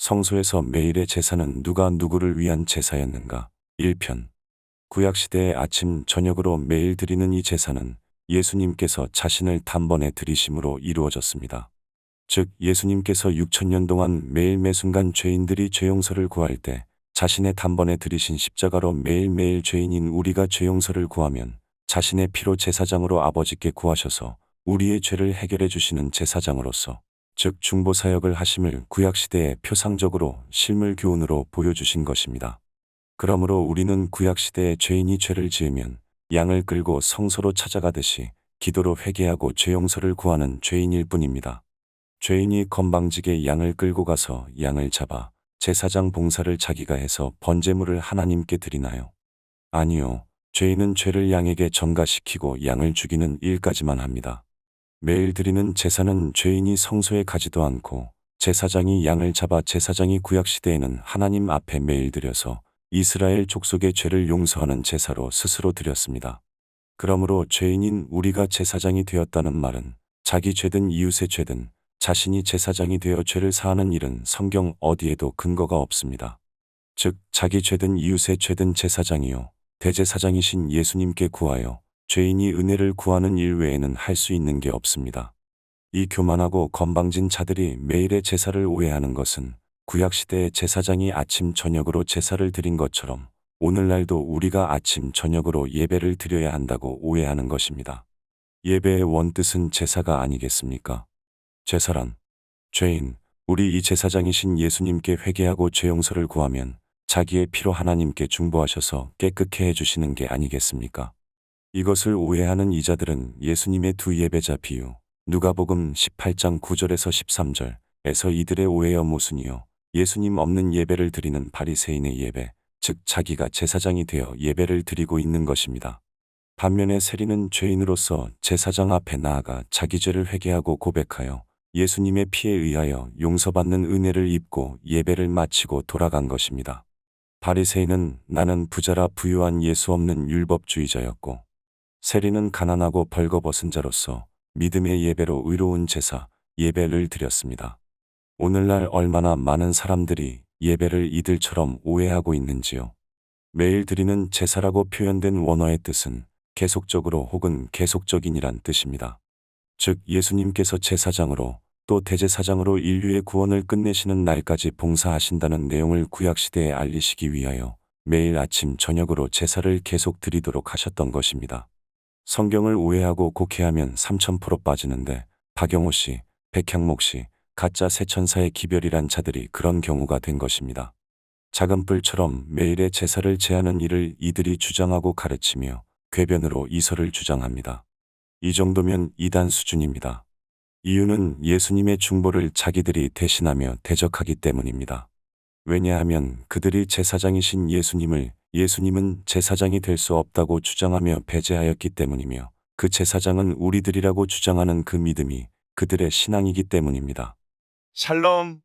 성소에서 매일의 제사는 누가 누구를 위한 제사였는가? 1편. 구약시대의 아침 저녁으로 매일 드리는 이 제사는 예수님께서 자신을 단번에 드리심으로 이루어졌습니다. 즉 예수님께서 6,000년 동안 매일 매순간 죄인들이 죄 용서를 구할 때 자신의 단번에 들이신 십자가로 매일매일 죄인인 우리가 죄 용서를 구하면 자신의 피로 제사장으로 아버지께 구하셔서 우리의 죄를 해결해 주시는 제사장으로서 즉 중보사역을 하심을 구약시대에 표상적으로 실물 교훈으로 보여주신 것입니다. 그러므로 우리는 구약시대에 죄인이 죄를 지으면 양을 끌고 성소로 찾아가듯이 기도로 회개하고 죄 용서를 구하는 죄인일 뿐입니다. 죄인이 건방지게 양을 끌고 가서 양을 잡아 제사장 봉사를 자기가 해서 번제물을 하나님께 드리나요? 아니요. 죄인은 죄를 양에게 전가시키고 양을 죽이는 일까지만 합니다. 매일 드리는 제사는 죄인이 성소에 가지도 않고 제사장이 양을 잡아 제사장이 구약시대에는 하나님 앞에 매일 드려서 이스라엘 족속의 죄를 용서하는 제사로 스스로 드렸습니다. 그러므로 죄인인 우리가 제사장이 되었다는 말은 자기 죄든 이웃의 죄든 자신이 제사장이 되어 죄를 사하는 일은 성경 어디에도 근거가 없습니다. 즉 자기 죄든 이웃의 죄든 제사장이요 대제사장이신 예수님께 구하여 죄인이 은혜를 구하는 일 외에는 할 수 있는 게 없습니다. 이 교만하고 건방진 자들이 매일의 제사를 오해하는 것은 구약시대의 제사장이 아침 저녁으로 제사를 드린 것처럼 오늘날도 우리가 아침 저녁으로 예배를 드려야 한다고 오해하는 것입니다. 예배의 원뜻은 제사가 아니겠습니까? 제사란 죄인, 우리 이 제사장이신 예수님께 회개하고 죄 용서를 구하면 자기의 피로 하나님께 중보하셔서 깨끗게 해주시는 게 아니겠습니까? 이것을 오해하는 이자들은 예수님의 두 예배자 비유, 누가복음 18장 9절에서 13절에서 이들의 오해여 모순이요 예수님 없는 예배를 드리는 바리새인의 예배, 즉 자기가 제사장이 되어 예배를 드리고 있는 것입니다. 반면에 세리는 죄인으로서 제사장 앞에 나아가 자기 죄를 회개하고 고백하여 예수님의 피에 의하여 용서받는 은혜를 입고 예배를 마치고 돌아간 것입니다. 바리새인은 나는 부자라 부유한 예수 없는 율법주의자였고 세리는 가난하고 벌거벗은 자로서 믿음의 예배로 의로운 제사, 예배를 드렸습니다. 오늘날 얼마나 많은 사람들이 예배를 이들처럼 오해하고 있는지요. 매일 드리는 제사라고 표현된 원어의 뜻은 계속적으로 혹은 계속적인이란 뜻입니다. 즉 예수님께서 제사장으로 또 대제사장으로 인류의 구원을 끝내시는 날까지 봉사하신다는 내용을 구약시대에 알리시기 위하여 매일 아침 저녁으로 제사를 계속 드리도록 하셨던 것입니다. 성경을 오해하고 곡해하면 3000% 빠지는데 박영호 씨, 백향목 씨, 가짜 새천사의 기별이란 자들이 그런 경우가 된 것입니다. 작은 뿔처럼 매일의 제사를 제하는 일을 이들이 주장하고 가르치며 궤변으로 이설을 주장합니다. 이 정도면 이단 수준입니다. 이유는 예수님의 중보를 자기들이 대신하며 대적하기 때문입니다. 왜냐하면 그들이 제사장이신 예수님은 제사장이 될 수 없다고 주장하며 배제하였기 때문이며 그 제사장은 우리들이라고 주장하는 그 믿음이 그들의 신앙이기 때문입니다. 샬롬.